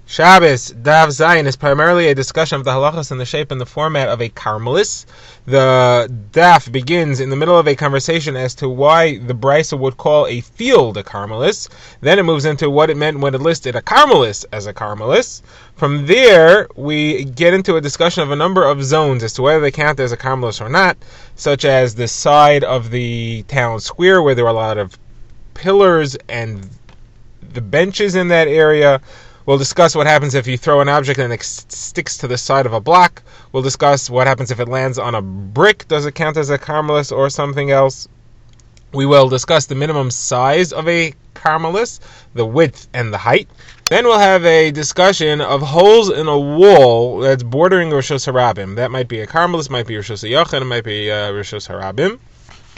Shabbos Daf Zayin is primarily a discussion of the halachas in the shape and the format of a karmelis. The Daf begins in the middle of a conversation as to why the Brisa would call a field a karmelis. Then it moves into what it meant when it listed a karmelis as a karmelis. From there, we get into a discussion of a number of zones as to whether they count as a karmelis or not, such as the side of the town square where there are a lot of pillars and the benches in that area. We'll discuss what happens if you throw an object and it sticks to the side of a block. We'll discuss what happens if it lands on a brick. Does it count as a karmelis or something else? We will discuss the minimum size of a karmelis, the width and the height. Then we'll have a discussion of holes in a wall that's bordering Rishos Harabim. That might be a karmelis, might be Rishos Yachid, it might be Rishos Harabim.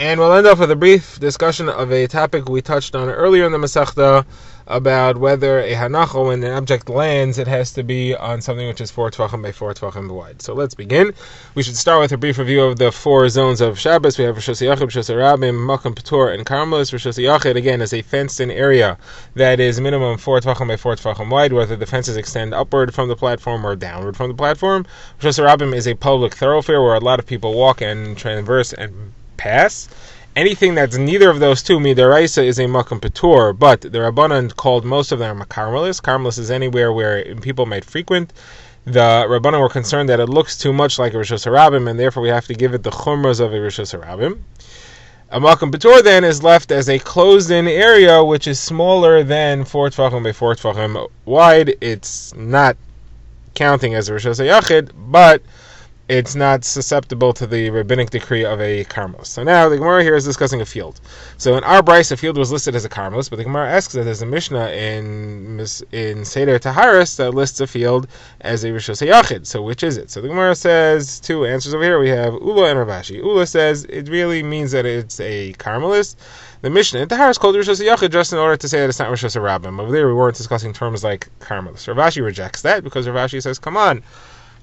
And we'll end off with a brief discussion of a topic we touched on earlier in the Masechta about whether a hanacha, when an object lands, it has to be on something which is 4 tvachim by 4 tvachim wide. So let's begin. We should start with a brief review of the four zones of Shabbos. We have Rishos Yachid, Rishos Harabim, Makam Patur, and Karmelis. Rishos Yachid, again, is a fenced-in area that is minimum 4 tvachim by 4 tvachim wide, whether the fences extend upward from the platform or downward from the platform. Rishos Harabim is a public thoroughfare where a lot of people walk and traverse and pass. Anything that's neither of those two, midaraisa, is a makam patur, but the Rabbanan called most of them a karmelis. Karmelis is anywhere where people might frequent. The Rabbanan were concerned that it looks too much like a Rishos Harabim, and therefore we have to give it the chumras of a Rishos Harabim. A makam patur then is left as a closed-in area which is smaller than 4 tvachim by 4 tvachim wide. It's not counting as a Rishos Yachid, but it's not susceptible to the rabbinic decree of a karmelis. So now the Gemara here is discussing a field. So in our Brisa, a field was listed as a karmelis, but the Gemara asks that there's a Mishnah in Seder Taharis that lists a field as a Rishos Yachid. So which is it? So the Gemara says two answers over here. We have Ula and Ravashi. Ula says it really means that it's a karmelis. The Mishnah in Taharis called Rishos Yachid just in order to say that it's not Rishos Harabim. Over there we weren't discussing terms like karmelis. Ravashi rejects that because Ravashi says, come on,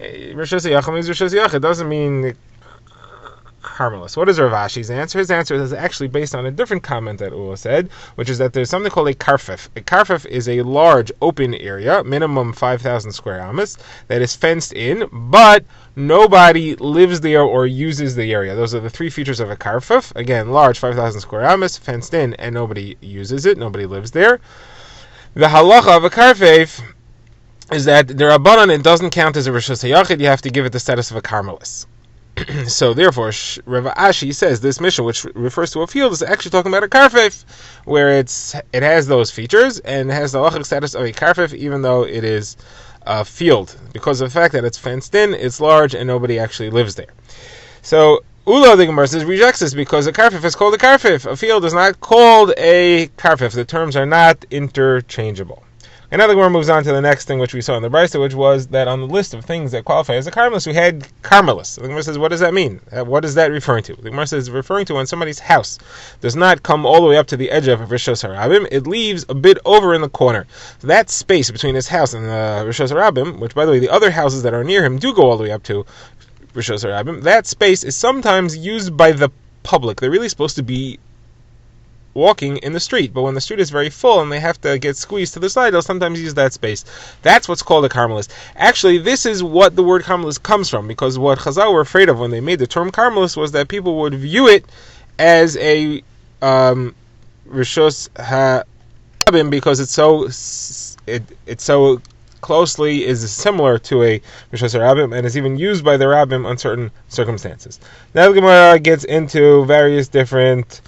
Rishos Yachid means Rishos Yachid, doesn't mean karmelis. What is Ravashi's answer? His answer is actually based on a different comment that Ula said, which is that there's something called a karfif. A karfif is a large open area, minimum 5,000 square amas, that is fenced in, but nobody lives there or uses the area. Those are the three features of a karfif. Again, large, 5,000 square amas, fenced in, and nobody uses it, nobody lives there. The halacha of a karfif is that the Rabbanan, it doesn't count as a Rishos Yachid, you have to give it the status of a karmelis. So therefore, Rav Ashi says this Mishnah, which refers to a field, is actually talking about a karfif, where it has those features and has the halachic status of a karfif, even though it is a field, because of the fact that it's fenced in, it's large, and nobody actually lives there. So Ula, the Gemara says, rejects this because a karfif is called a karfif. A field is not called a karfif. The terms are not interchangeable. And now the Gemara moves on to the next thing which we saw in the Brisa, which was that on the list of things that qualify as a karmelis, we had karmelis. The Gemara says, what does that mean? What is that referring to? The Gemara says, referring to when somebody's house does not come all the way up to the edge of Rishos Harabim, it leaves a bit over in the corner. So that space between his house and the Rishos Harabim, which by the way, the other houses that are near him do go all the way up to Rishos Harabim, that space is sometimes used by the public. They're really supposed to be walking in the street, but when the street is very full and they have to get squeezed to the side, they'll sometimes use that space. That's what's called a karmelis. Actually, this is what the word karmelis comes from, because what Chazal were afraid of when they made the term karmelis was that people would view it as a Rishos Harabim because it's so closely is similar to a Rishos Harabim and is even used by the Rabbim on certain circumstances. Now the Gemara gets into various different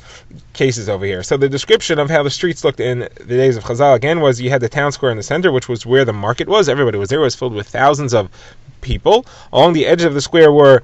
cases over here. So the description of how the streets looked in the days of Chazal again was you had the town square in the center, which was where the market was. Everybody was there. It was filled with thousands of people. Along the edge of the square were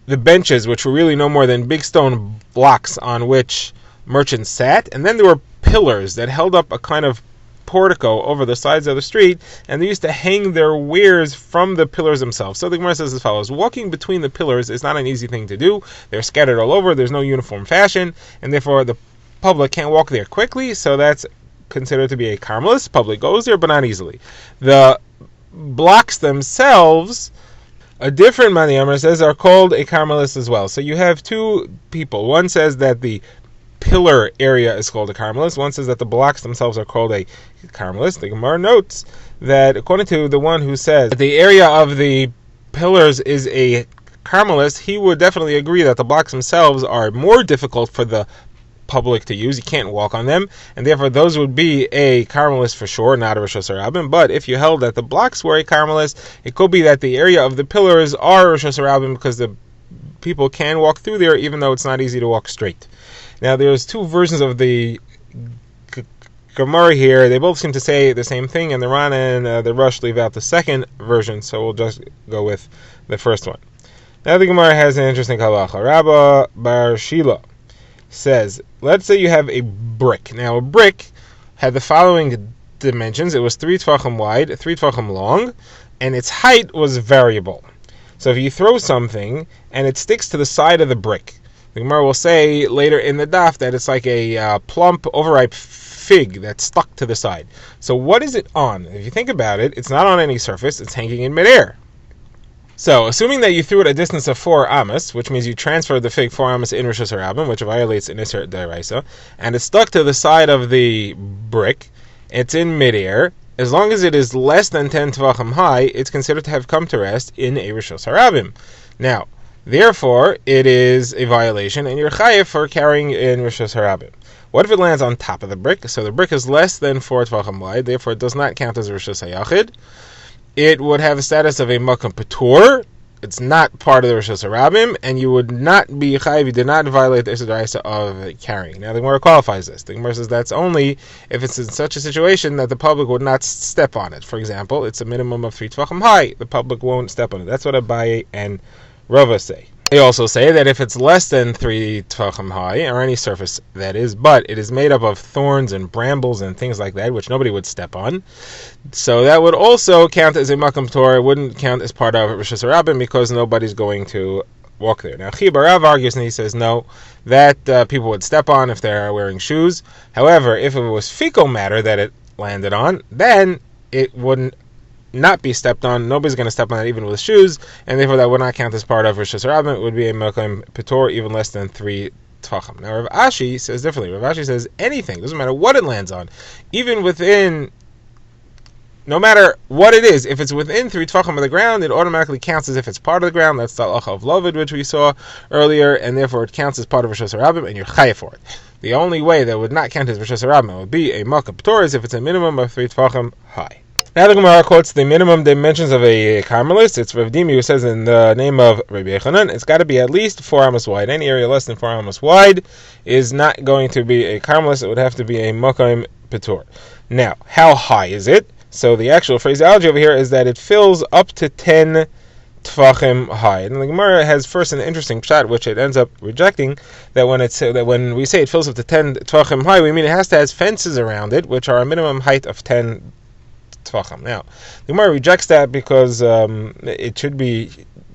the benches, which were really no more than big stone blocks on which merchants sat. And then there were pillars that held up a kind of portico over the sides of the street, and they used to hang their wares from the pillars themselves. So the Gemara says as follows: walking between the pillars is not an easy thing to do. They're scattered all over, there's no uniform fashion, and therefore the public can't walk there quickly, so that's considered to be a karmelis. Public goes there, but not easily. The blocks themselves, a different Maniyamar says, are called a karmelis as well. So you have two people. One says that the pillar area is called a carmelis. One says that the blocks themselves are called a carmelis. The Gemara notes that according to the one who says that the area of the pillars is a carmelis, he would definitely agree that the blocks themselves are more difficult for the public to use. You can't walk on them, and therefore those would be a carmelis for sure, not a Rosh Hashanah. But if you held that the blocks were a carmelis, it could be that the area of the pillars are Rosh Hashanah because the people can walk through there, even though it's not easy to walk straight. Now, there's two versions of the Gemara here. They both seem to say the same thing, and the Ran and the Rush leave out the second version, so we'll just go with the first one. Now, the Gemara has an interesting halacha. Rabba Bar Shila says, let's say you have a brick. Now, a brick had the following dimensions. It was 3 tvachim wide, 3 tvachim long, and its height was variable. So if you throw something and it sticks to the side of the brick, the Gemara will say later in the daf that it's like a plump, overripe fig that's stuck to the side. So what is it on? If you think about it, it's not on any surface, it's hanging in midair. So, assuming that you threw it a distance of 4 amos, which means you transferred the fig 4 amos in Rosh Hashanah, which violates an Isser D'Oraisa, and it's stuck to the side of the brick, it's in midair. As long as it is less than 10 tvachim high, it's considered to have come to rest in a Rosh Hashanah. Now, therefore, it is a violation, and you're chayiv for carrying in Rosh Hashanah. What if it lands on top of the brick? So the brick is less than 4 tvachim wide, therefore it does not count as Rosh Hashanah. It would have a status of a makam patur. It's not part of the Rosh Hashanah, and you would not be chayiv. You did not violate the Isser D'Oraisa of carrying. Now the Gemara qualifies this. The Gemara says that's only if it's in such a situation that the public would not step on it. For example, it's a minimum of 3 tvachim high. The public won't step on it. That's what Abaye and Rava say. They also say that if it's less than 3 tvachim high, or any surface that is, but it is made up of thorns and brambles and things like that, which nobody would step on, so that would also count as a makam torah. It wouldn't count as part of Rosh Hashanah because nobody's going to walk there. Now, Chibarav argues and he says no, that people would step on if they're wearing shoes. However, if it was fecal matter that it landed on, then it wouldn't not be stepped on. Nobody's going to step on it even with shoes, and therefore that would not count as part of Rosh Hashanah. It would be a makam patur even less than 3 tvachim. Now Rav Ashi says differently. Rav Ashi says anything, doesn't matter what it lands on, even within, no matter what it is, if it's within 3 tvachim of the ground, it automatically counts as if it's part of the ground. That's the halacha of Lavid, which we saw earlier, and therefore it counts as part of Rosh Hashanah, and you're chayav for it. The only way that would not count as Rosh Hashanah would be a makam patur is if it's a minimum of 3 tvachim high. Now the Gemara quotes the minimum dimensions of a carmelis. It's Rav Dimi who says in the name of Rabbi Yechanan, it's got to be at least 4 amos wide. Any area less than 4 amos wide is not going to be a carmelis. It would have to be a makam patur. Now, how high is it? So the actual phraseology over here is that it fills up to 10 tvachim high. And the Gemara has first an interesting pshat, which it ends up rejecting, that when we say it fills up to 10 tvachim high, we mean it has to have fences around it, which are a minimum height of 10 tvachim. Now, the Gemara rejects that because it should be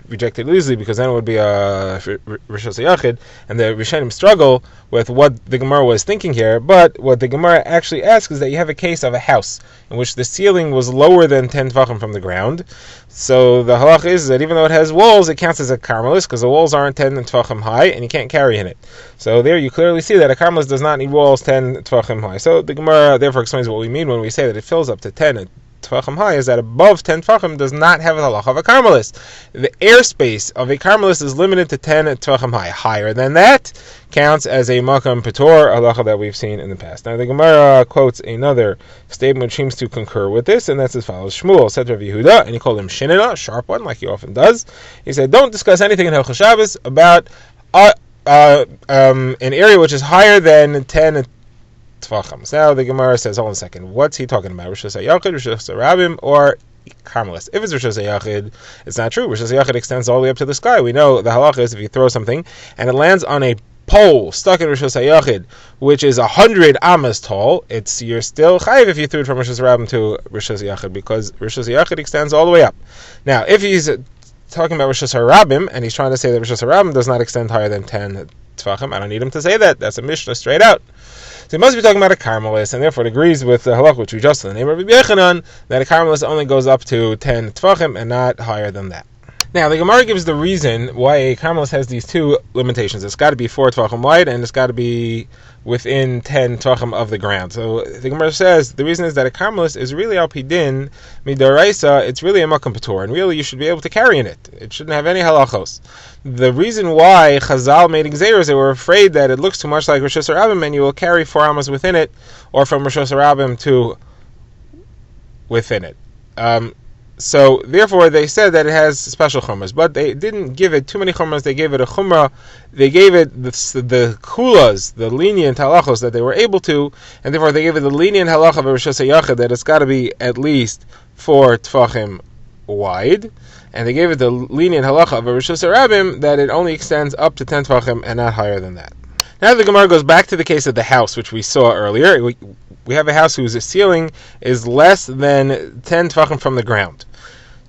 rejected easily, because then it would be a Rosh Hashanah, and the Rishonim struggle with what the Gemara was thinking here. But what the Gemara actually asks is that you have a case of a house in which the ceiling was lower than 10 tvachim from the ground. So the halach is that even though it has walls, it counts as a carmelis because the walls aren't 10 tvachim high, and you can't carry in it. So there you clearly see that a carmelis does not need walls 10 tvachim high. So the Gemara therefore explains what we mean when we say that it fills up to 10 tvachim high, is that above 10 tvachim does not have the halacha of a carmelis. The airspace of a carmelis is limited to 10 tvachim high. Higher than that counts as a makam patur, halacha that we've seen in the past. Now the Gemara quotes another statement which seems to concur with this, and that's as follows. Shmuel said to Rav Yehuda, and he called him Shinina, sharp one, like he often does. He said, don't discuss anything in Hilchos Shabbos about an area which is higher than 10 tvachim. So now the Gemara says, hold on a second, what's he talking about? Rosh Hashanah, Rosh Hashanah, or carmelis? If it's Rosh Hashanah, it's not true. Rosh Hashanah extends all the way up to the sky. We know the halacha is if you throw something and it lands on a pole stuck in Rosh Hashanah, which is 100 amas tall, you're still chayiv if you threw it from Rosh Hashanah to Rosh Hashanah, because Rosh Hashanah extends all the way up. Now, if he's talking about Rosh Hashanah and he's trying to say that Rosh Hashanah does not extend higher than 10 tvachim, I don't need him to say that. That's a Mishnah straight out. So he must be talking about a carmelis, and therefore it agrees with the halach which we just in the name of Rabbi Yechanan, that a carmelis only goes up to 10 tvachim and not higher than that. Now, the Gemara gives the reason why a carmelis has these two limitations. It's got to be 4 tvachim wide, and it's got to be within 10 tvachim of the ground. So the Gemara says the reason is that a karmelis is really al pidin midaraisa. It's really a makam patur, and really you should be able to carry in it. It shouldn't have any halachos. The reason why Chazal made Gzeir is they were afraid that it looks too much like Rosh Hashanah and you will carry 4 amas within it, or from Rosh Hashanah to within it. So therefore they said that it has special chumras, but they didn't give it too many chumras. They gave it a chumrah. They gave it the kulas, the lenient halachos that they were able to, and therefore they gave it the lenient halacha of Rosh Hashanah that it's got to be at least 4 tfachim wide, and they gave it the lenient halacha of Rosh Hashanah that it only extends up to 10 tfachim and not higher than that. Now the Gemara goes back to the case of the house, which we saw earlier. We have a house whose ceiling is less than 10 tfachim from the ground.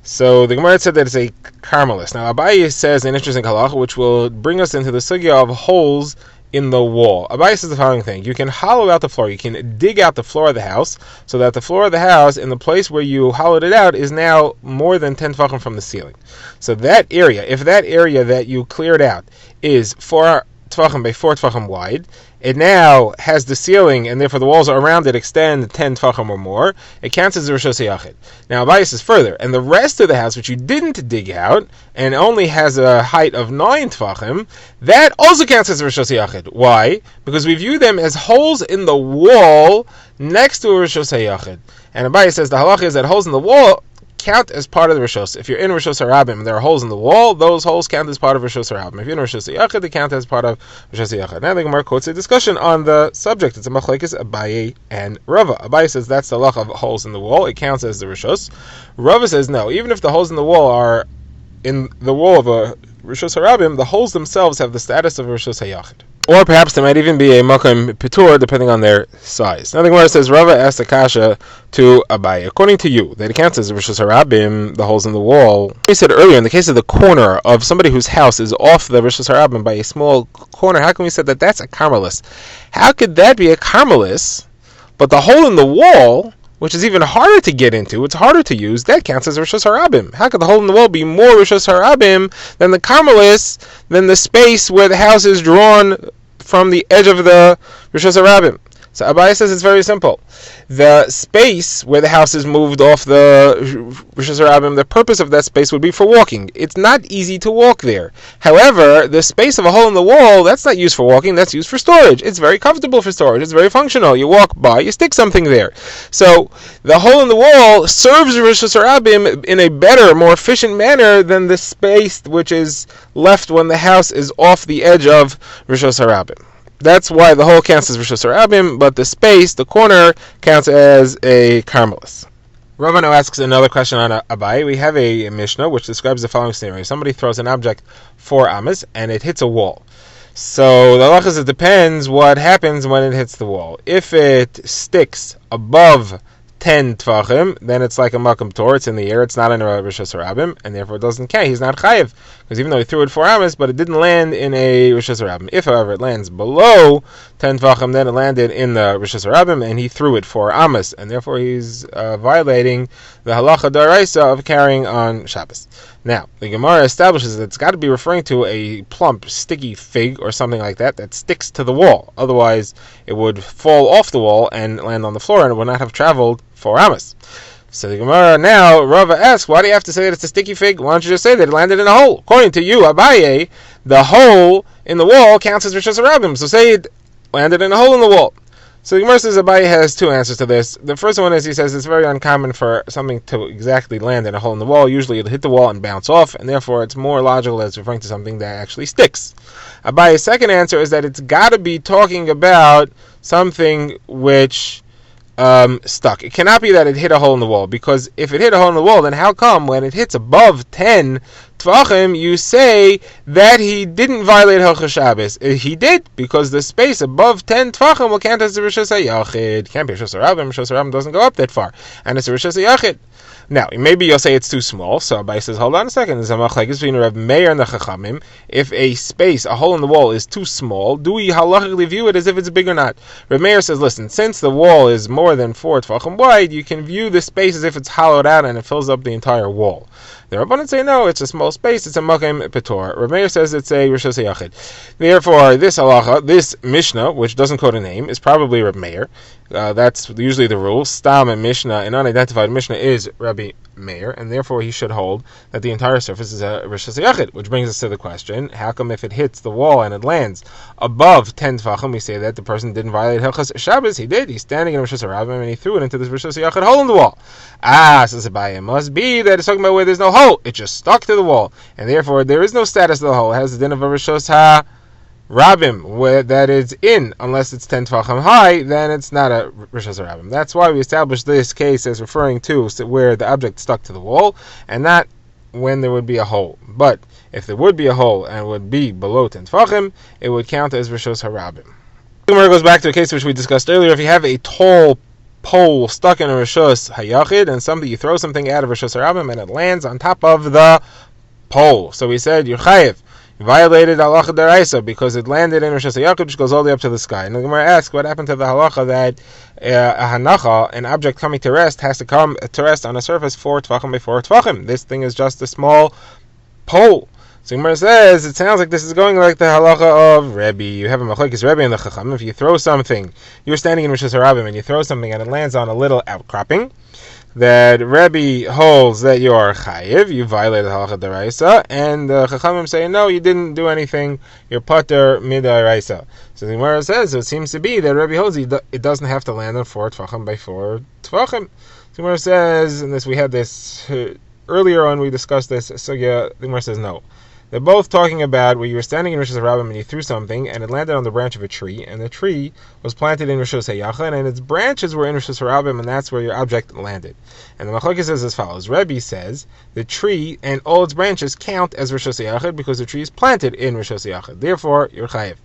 So the Gemara said that it's a karmelis. Now Abaye says an interesting halacha, which will bring us into the sugya of holes in the wall. Abaye says the following thing: you can hollow out the floor. You can dig out the floor of the house, so that the floor of the house, in the place where you hollowed it out, is now more than 10 tfachim from the ceiling. So that area, if that area that you cleared out is 4 tfachim by 4 tfachim wide, it now has the ceiling, and therefore the walls around it extend 10 tfachim or more. It counts as a Rosh Hashanah. Now Abaye says further, and the rest of the house, which you didn't dig out, and only has a height of 9 tfachim, that also counts as a Rosh Hashanah. Why? Because we view them as holes in the wall next to a Rosh Hashanah. And Abaye says the halacha is that holes in the wall count as part of the Rishos. If you're in Rosh Hashanah and there are holes in the wall, those holes count as part of Rosh Hashanah. If you're in Rosh Hashanah, they count as part of Rosh Hashanah. Now the Gemara quotes a discussion on the subject. It's a machlekes Abaye and Rava. Abaye says that's the halach of holes in the wall. It counts as the Rishos. Rava says no. Even if the holes in the wall are in the wall of a Rosh Hashanah, the holes themselves have the status of Rosh Hashanah. Or perhaps there might even be a makam pitur depending on their size. Now the Gemara says Rava asked a kasha to Abaye. According to you, that it counts as Rosh Hashanah, the holes in the wall. We said earlier, in the case of the corner of somebody whose house is off the Rosh Hashanah by a small corner, how can we say that that's a karmelis? How could that be a karmelis? But the hole in the wall, which is even harder to get into, it's harder to use, that counts as Rosh Hashanah. How could the hole in the wall be more Rosh Hashanah than the karmelis, than the space where the house is drawn from the edge of the Rosh Hashanah? So Abaye says it's very simple. The space where the house is moved off the Rosh Hashanah, the purpose of that space would be for walking. It's not easy to walk there. However, the space of a hole in the wall, that's not used for walking, that's used for storage. It's very comfortable for storage. It's very functional. You walk by, you stick something there. So the hole in the wall serves Rosh Hashanah in a better, more efficient manner than the space which is left when the house is off the edge of Rosh Hashanah. That's why the hole counts as Rosh Hashanah, but the space, the corner, counts as a karmelis. Rava now asks another question on Abaye. We have a Mishnah which describes the following scenario. Somebody throws an object 4 amas and it hits a wall. So the halachas, it depends what happens when it hits the wall. If it sticks above 10 tvachim, then it's like a makam tor, it's in the air, it's not in a Rosh Hashanah, and therefore it doesn't count. He's not chayiv, because even though he threw it 4 amas, but it didn't land in a Rosh Hashanah. If, however, it lands below 10 tvachim, then it landed in the Rosh Hashanah, and he threw it 4 amas, and therefore he's violating the halacha d'oraisa of carrying on Shabbos. Now, the Gemara establishes that it's got to be referring to a plump, sticky fig or something like that that sticks to the wall. Otherwise, it would fall off the wall and land on the floor, and it would not have traveled 4 amas. So the Gemara now, Rava asks, why do you have to say that it's a sticky fig? Why don't you just say that it landed in a hole? According to you, Abaye, the hole in the wall counts as Rosh Hashanah. So say it landed in a hole in the wall. So the Gemara says Abaye has 2 answers to this. The first one is, he says it's very uncommon for something to exactly land in a hole in the wall. Usually it'll hit the wall and bounce off, and therefore it's more logical that it's referring to something that actually sticks. Abaye's second answer is that it's got to be talking about something which stuck. It cannot be that it hit a hole in the wall, because if it hit a hole in the wall, then how come when it hits above 10 tvachim, you say that he didn't violate Hilchos Shabbos? He did, because the space above 10 tvachim will count as a Rosh Hashanah. It can't be a Rosh Hashanah. Rosh Hashanah doesn't go up that far, and it's a Rosh Hashanah. Now, maybe you'll say it's too small, so Abaye says, hold on a second, there's a machlekes between Rav Meir and the Chachamim. If a space, a hole in the wall, is too small, do we halachically view it as if it's big or not? Rav Meir says, listen, since the wall is more than 4 tvachim wide, you can view the space as if it's hollowed out and it fills up the entire wall. The Rabbanan say, no, it's a small wall space, it's a makom petor. Rav Meir says it's a rishos hayachid. Therefore, this halacha, this Mishnah, which doesn't quote a name, is probably Rav Meir. That's usually the rule. Stam and Mishnah, an unidentified Mishnah, is Rabbi Meir, and therefore he should hold that the entire surface is a rishos hayachid. Which brings us to the question: how come if it hits the wall and it lands above 10 tefachim, we say that the person didn't violate Hilchos Shabbos? He did. He's standing in rishos harabim and he threw it into this rishos hayachid hole in the wall. Says Abaye, it must be that it's talking about where there's no hole. It just stuck to the wall, and therefore there is no status of the hole. It has the din of a rishos harabim, where that is in, unless it's 10 tefachim high, then it's not a rishos harabim. That's why we established this case as referring to where the object stuck to the wall, and not when there would be a hole. But if there would be a hole and would be below 10 tefachim, it would count as rishos harabim. The Gemara goes back to a case which we discussed earlier. If you have a tall pole stuck in a rishos hayachid, and you throw something out of rishos harabim and it lands on top of the pole, so we said you're chayiv. You violated halacha deraisa because it landed in rishos hayachid, which goes all the way up to the sky. And the Gemara asks, what happened to the halacha that a hanacha, an object coming to rest, has to come to rest on a surface 4 tefachim by 4 tefachim? This thing is just a small pole. So Gemara says, it sounds like this is going like the halacha of Rebbe. You have a machlokes Rebbe and the Chacham. If you throw something, you're standing in rishos harabim and you throw something and it lands on a little outcropping, that Rebbe holds that you are chayiv, you violated halacha deraisa, and the Chachamim say, no, you didn't do anything, you're pater midaraisa. So the Gemara says, it seems to be that Rebbe holds it doesn't have to land on 4 tefachim by 4 tefachim. So the Gemara says, and we had this earlier on, we discussed this, so yeah, the Gemara says no. They're both talking about where you were standing in rishos harabim and you threw something and it landed on the branch of a tree, and the tree was planted in rishos hayachid and its branches were in rishos harabim, and that's where your object landed. And the machlokes says as follows: Rebbe says the tree and all its branches count as rishos hayachid because the tree is planted in rishos hayachid. Therefore, you're chayiv.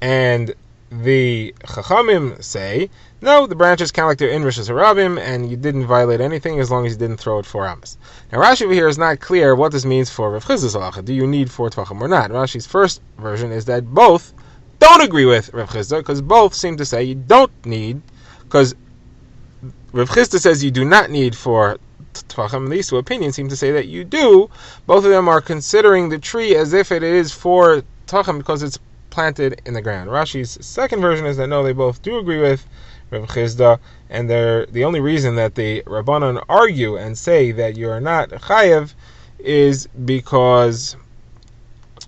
And the Chachamim say, no, the branches count like they're in rishos harabim, and you didn't violate anything as long as you didn't throw it 4 amos. Now Rashi over here is not clear what this means for Rav Chisda's halacha. Do you need 4 tefachim or not? Rashi's first version is that both don't agree with Rav Chisda, because both seem to say you don't need, because Rav Chisda says you do not need 4 tefachim. These two opinions seem to say that you do. Both of them are considering the tree as if it is 4 tefachim because it's planted in the ground. Rashi's second version is that no, they both do agree with Rav Chisda, and the only reason that the Rabbanon argue and say that you are not chayev is because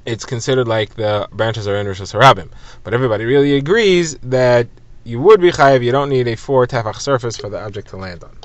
it's considered like the branches are in rishos harabim. But everybody really agrees that you would be chayev. You don't need a 4 tefach surface for the object to land on.